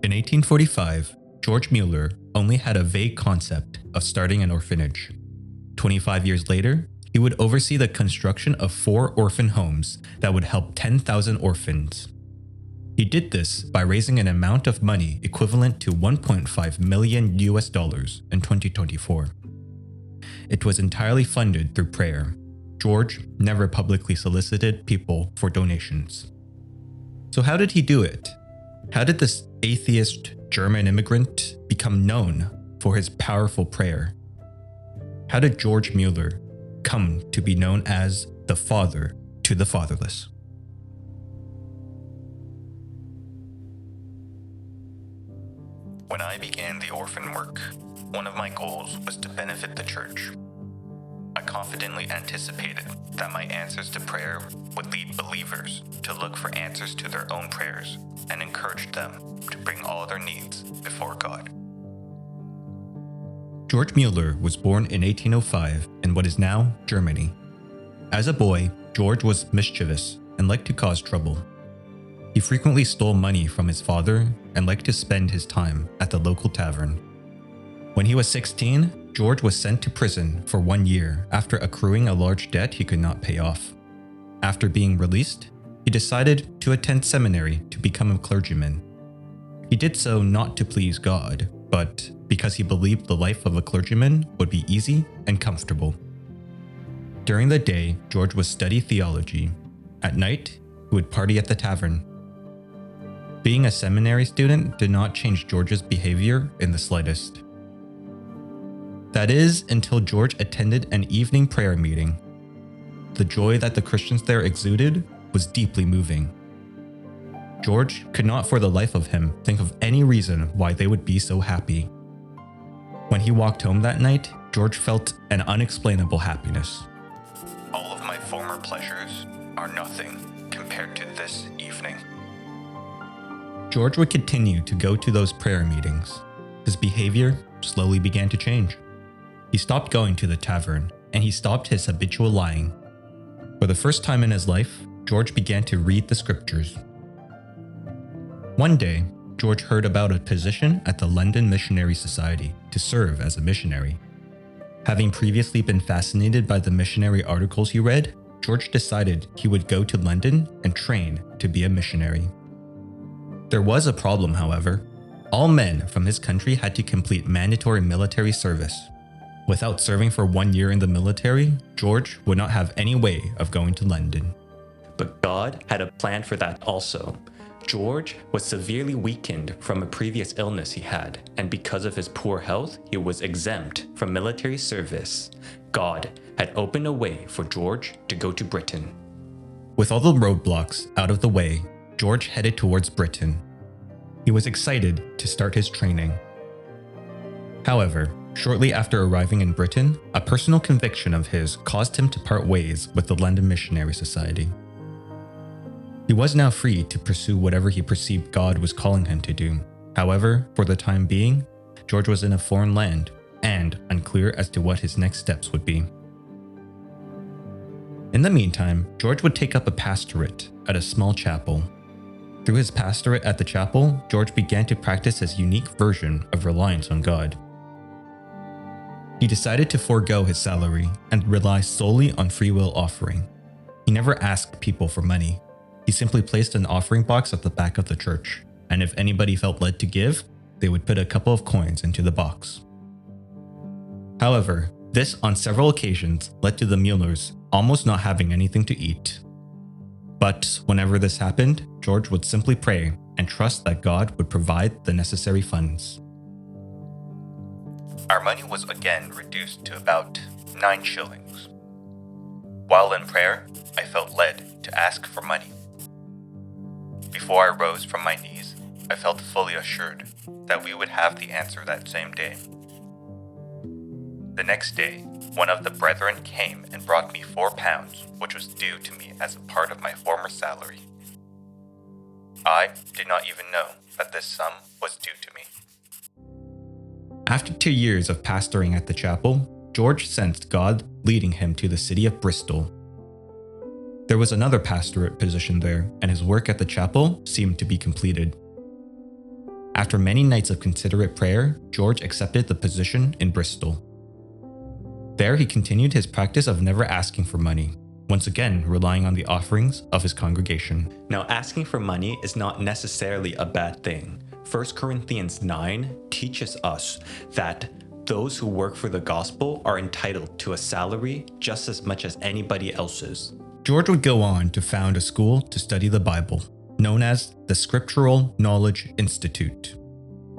In 1845, George Mueller only had a vague concept of starting an orphanage. 25 years later, he would oversee the construction of 4 orphan homes that would help 10,000 orphans. He did this by raising an amount of money equivalent to $1.5 million in 2024. It was entirely funded through prayer. George never publicly solicited people for donations. So how did he do it? How did this atheist German immigrant become known for his powerful prayer? How did George Mueller come to be known as the father to the fatherless? When I began the orphan work, one of my goals was to benefit the church. I confidently anticipated that my answers to prayer would lead believers to look for answers to their own prayers and encourage them to bring all their needs before God. George Mueller was born in 1805 in what is now Germany. As a boy, George was mischievous and liked to cause trouble. He frequently stole money from his father and liked to spend his time at the local tavern. When he was 16, George was sent to prison for 1 year after accruing a large debt he could not pay off. After being released, he decided to attend seminary to become a clergyman. He did so not to please God, but because he believed the life of a clergyman would be easy and comfortable. During the day, George would study theology. At night, he would party at the tavern. Being a seminary student did not change George's behavior in the slightest. That is, until George attended an evening prayer meeting. The joy that the Christians there exuded was deeply moving. George could not for the life of him think of any reason why they would be so happy. When he walked home that night, George felt an unexplainable happiness. All of my former pleasures are nothing compared to this evening. George would continue to go to those prayer meetings. His behavior slowly began to change. He stopped going to the tavern, and he stopped his habitual lying. For the first time in his life, George began to read the scriptures. One day, George heard about a position at the London Missionary Society to serve as a missionary. Having previously been fascinated by the missionary articles he read, George decided he would go to London and train to be a missionary. There was a problem, however. All men from his country had to complete mandatory military service. Without serving for 1 year in the military, George would not have any way of going to London. But God had a plan for that also. George was severely weakened from a previous illness he had, and because of his poor health, he was exempt from military service. God had opened a way for George to go to Britain. With all the roadblocks out of the way, George headed towards Britain. He was excited to start his training. However, shortly after arriving in Britain, a personal conviction of his caused him to part ways with the London Missionary Society. He was now free to pursue whatever he perceived God was calling him to do. However, for the time being, George was in a foreign land and unclear as to what his next steps would be. In the meantime, George would take up a pastorate at a small chapel. Through his pastorate at the chapel, George began to practice his unique version of reliance on God. He decided to forego his salary and rely solely on free will offering. He never asked people for money. He simply placed an offering box at the back of the church, and if anybody felt led to give, they would put a couple of coins into the box. However, this on several occasions led to the Muellers almost not having anything to eat. But whenever this happened, George would simply pray and trust that God would provide the necessary funds. Our money was again reduced to about 9 shillings. While in prayer, I felt led to ask for money. Before I rose from my knees, I felt fully assured that we would have the answer that same day. The next day, one of the brethren came and brought me £4, which was due to me as a part of my former salary. I did not even know that this sum was due to me. After 2 years of pastoring at the chapel, George sensed God leading him to the city of Bristol. There was another pastorate position there, and his work at the chapel seemed to be completed. After many nights of considerate prayer, George accepted the position in Bristol. There, he continued his practice of never asking for money, once again relying on the offerings of his congregation. Now, asking for money is not necessarily a bad thing. 1 Corinthians 9 teaches us that those who work for the gospel are entitled to a salary just as much as anybody else's. George would go on to found a school to study the Bible, known as the Scriptural Knowledge Institute.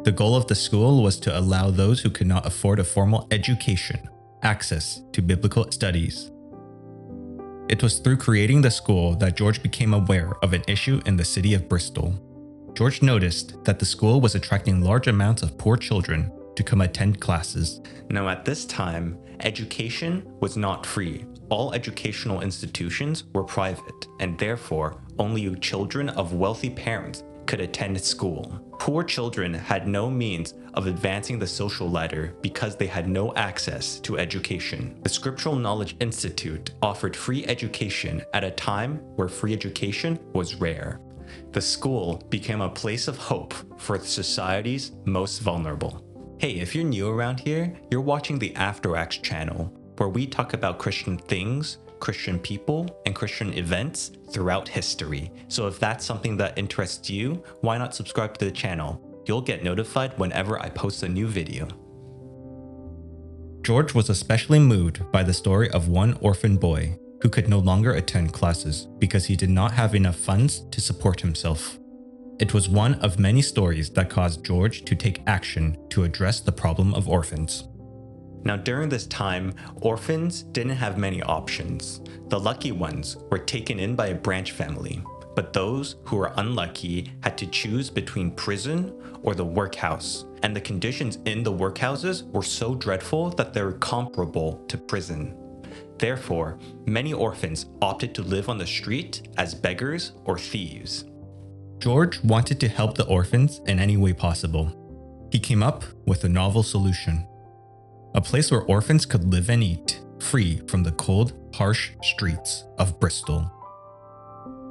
The goal of the school was to allow those who could not afford a formal education access to biblical studies. It was through creating the school that George became aware of an issue in the city of Bristol. George noticed that the school was attracting large amounts of poor children to come attend classes. Now, at this time, education was not free. All educational institutions were private, and therefore, only children of wealthy parents could attend school. Poor children had no means of advancing the social ladder because they had no access to education. The Scriptural Knowledge Institute offered free education at a time where free education was rare. The school became a place of hope for society's most vulnerable. Hey, if you're new around here, you're watching the After Acts channel, where we talk about Christian things, Christian people, and Christian events throughout history. So if that's something that interests you, why not subscribe to the channel? You'll get notified whenever I post a new video. George was especially moved by the story of one orphan boy who could no longer attend classes because he did not have enough funds to support himself. It was one of many stories that caused George to take action to address the problem of orphans. Now, during this time, orphans didn't have many options. The lucky ones were taken in by a branch family, but those who were unlucky had to choose between prison or the workhouse, and the conditions in the workhouses were so dreadful that they were comparable to prison. Therefore, many orphans opted to live on the street as beggars or thieves. George wanted to help the orphans in any way possible. He came up with a novel solution: a place where orphans could live and eat, free from the cold, harsh streets of Bristol.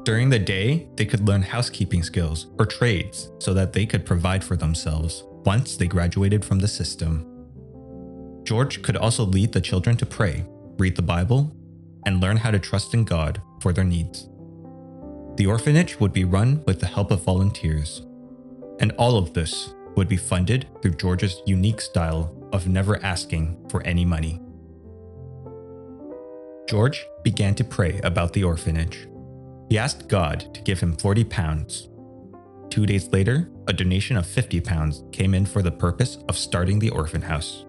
During the day, they could learn housekeeping skills or trades so that they could provide for themselves once they graduated from the system. George could also lead the children to pray, read the Bible, and learn how to trust in God for their needs. The orphanage would be run with the help of volunteers, and all of this would be funded through George's unique style of never asking for any money. George began to pray about the orphanage. He asked God to give him £40. 2 days later, a donation of £50 came in for the purpose of starting the orphan house.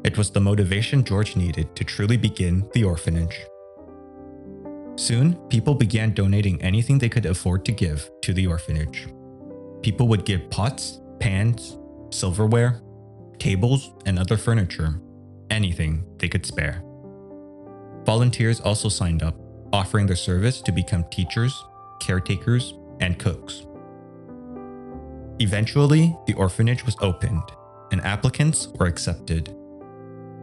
It was the motivation George needed to truly begin the orphanage. Soon, people began donating anything they could afford to give to the orphanage. People would give pots, pans, silverware, tables, and other furniture, anything they could spare. Volunteers also signed up, offering their service to become teachers, caretakers, and cooks. Eventually, the orphanage was opened, and applicants were accepted.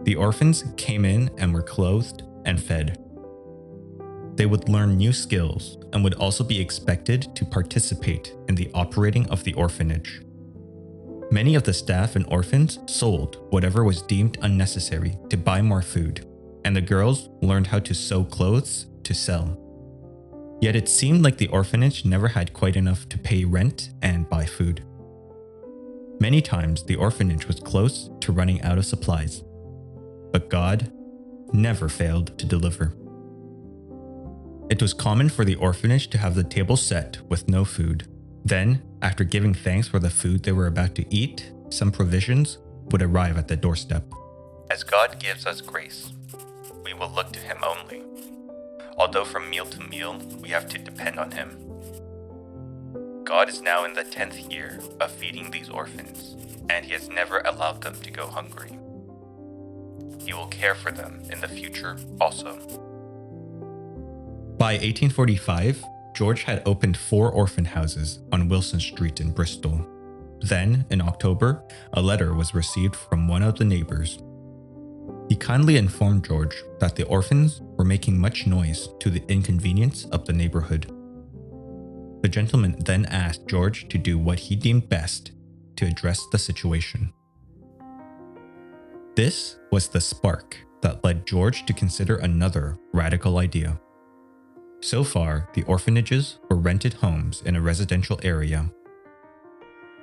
The orphans came in and were clothed and fed. They would learn new skills and would also be expected to participate in the operating of the orphanage. Many of the staff and orphans sold whatever was deemed unnecessary to buy more food, and the girls learned how to sew clothes to sell. Yet it seemed like the orphanage never had quite enough to pay rent and buy food. Many times the orphanage was close to running out of supplies, but God never failed to deliver. It was common for the orphanage to have the table set with no food. Then, after giving thanks for the food they were about to eat, some provisions would arrive at the doorstep. As God gives us grace, we will look to Him only. Although from meal to meal, we have to depend on Him. God is now in the 10th year of feeding these orphans, and He has never allowed them to go hungry. He will care for them in the future also. By 1845, George had opened 4 orphan houses on Wilson Street in Bristol. Then, in October, a letter was received from one of the neighbors. He kindly informed George that the orphans were making much noise to the inconvenience of the neighborhood. The gentleman then asked George to do what he deemed best to address the situation. This was the spark that led George to consider another radical idea. So far, the orphanages were rented homes in a residential area.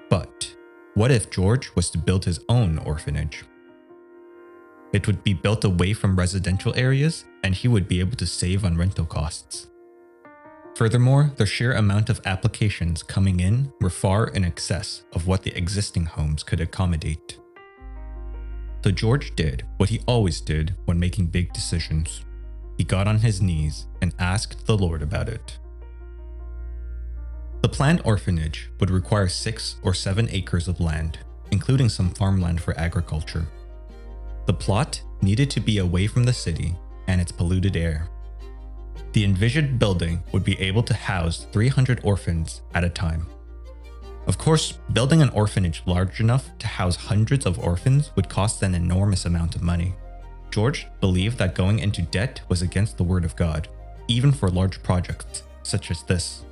But what if George was to build his own orphanage? It would be built away from residential areas, and he would be able to save on rental costs. Furthermore, the sheer amount of applications coming in were far in excess of what the existing homes could accommodate. So George did what he always did when making big decisions. He got on his knees and asked the Lord about it. The planned orphanage would require 6 or 7 acres of land, including some farmland for agriculture. The plot needed to be away from the city and its polluted air. The envisioned building would be able to house 300 orphans at a time. Of course, building an orphanage large enough to house hundreds of orphans would cost an enormous amount of money. George believed that going into debt was against the word of God, even for large projects such as this.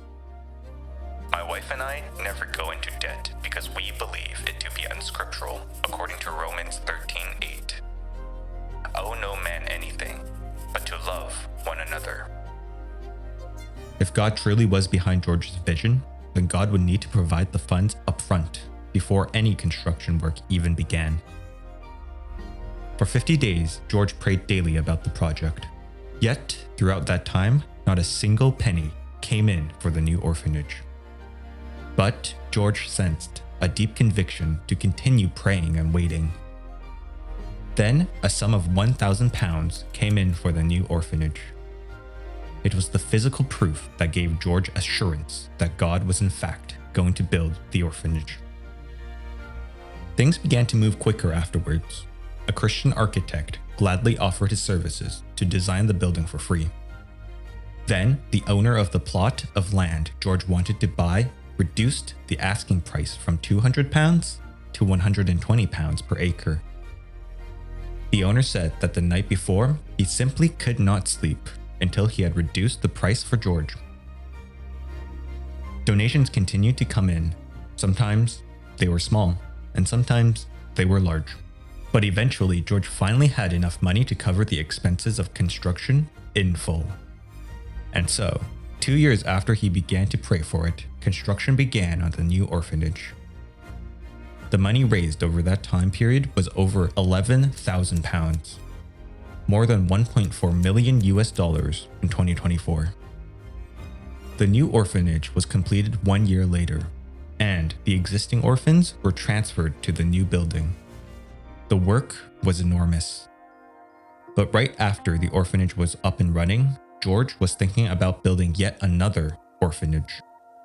My wife and I never go into debt because we believe it to be unscriptural, according to Romans 13:8. Owe no man anything, but to love one another. If God truly was behind George's vision, then God would need to provide the funds up front before any construction work even began. For 50 days, George prayed daily about the project. Yet, throughout that time, not a single penny came in for the new orphanage. But George sensed a deep conviction to continue praying and waiting. Then, a sum of £1,000 came in for the new orphanage. It was the physical proof that gave George assurance that God was in fact going to build the orphanage. Things began to move quicker afterwards. A Christian architect gladly offered his services to design the building for free. Then, the owner of the plot of land George wanted to buy reduced the asking price from £200 to £120 per acre. The owner said that the night before, he simply could not sleep until he had reduced the price for George. Donations continued to come in. Sometimes they were small, and sometimes they were large. But eventually, George finally had enough money to cover the expenses of construction in full. And so, 2 years after he began to pray for it, construction began on the new orphanage. The money raised over that time period was over £11,000, more than $1.4 million in 2024. The new orphanage was completed 1 year later, and the existing orphans were transferred to the new building. The work was enormous. But right after the orphanage was up and running, George was thinking about building yet another orphanage.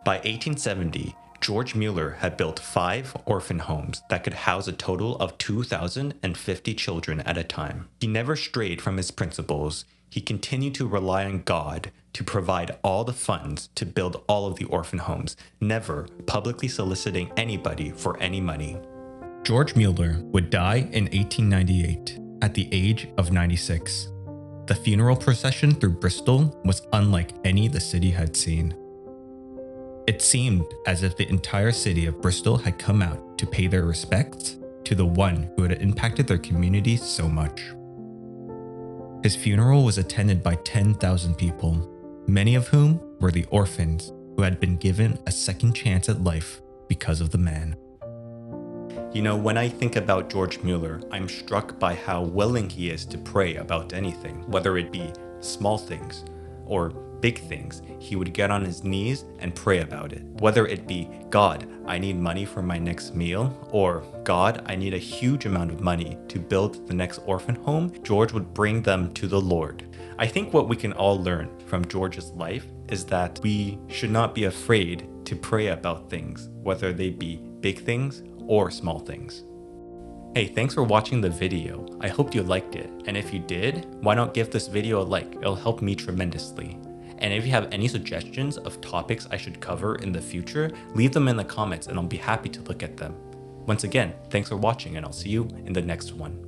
By 1870, George Mueller had built 5 orphan homes that could house a total of 2,050 children at a time. He never strayed from his principles. He continued to rely on God to provide all the funds to build all of the orphan homes, never publicly soliciting anybody for any money. George Mueller would die in 1898 at the age of 96. The funeral procession through Bristol was unlike any the city had seen. It seemed as if the entire city of Bristol had come out to pay their respects to the one who had impacted their community so much. His funeral was attended by 10,000 people, many of whom were the orphans who had been given a second chance at life because of the man. You know, when I think about George Mueller, I'm struck by how willing he is to pray about anything, whether it be small things or big things. He would get on his knees and pray about it. Whether it be, God, I need money for my next meal, or God, I need a huge amount of money to build the next orphan home, George would bring them to the Lord. I think what we can all learn from George's life is that we should not be afraid to pray about things, whether they be big things or small things. Hey, thanks for watching the video. I hope you liked it. And if you did, why not give this video a like? It'll help me tremendously. And if you have any suggestions of topics I should cover in the future, leave them in the comments and I'll be happy to look at them. Once again, thanks for watching and I'll see you in the next one.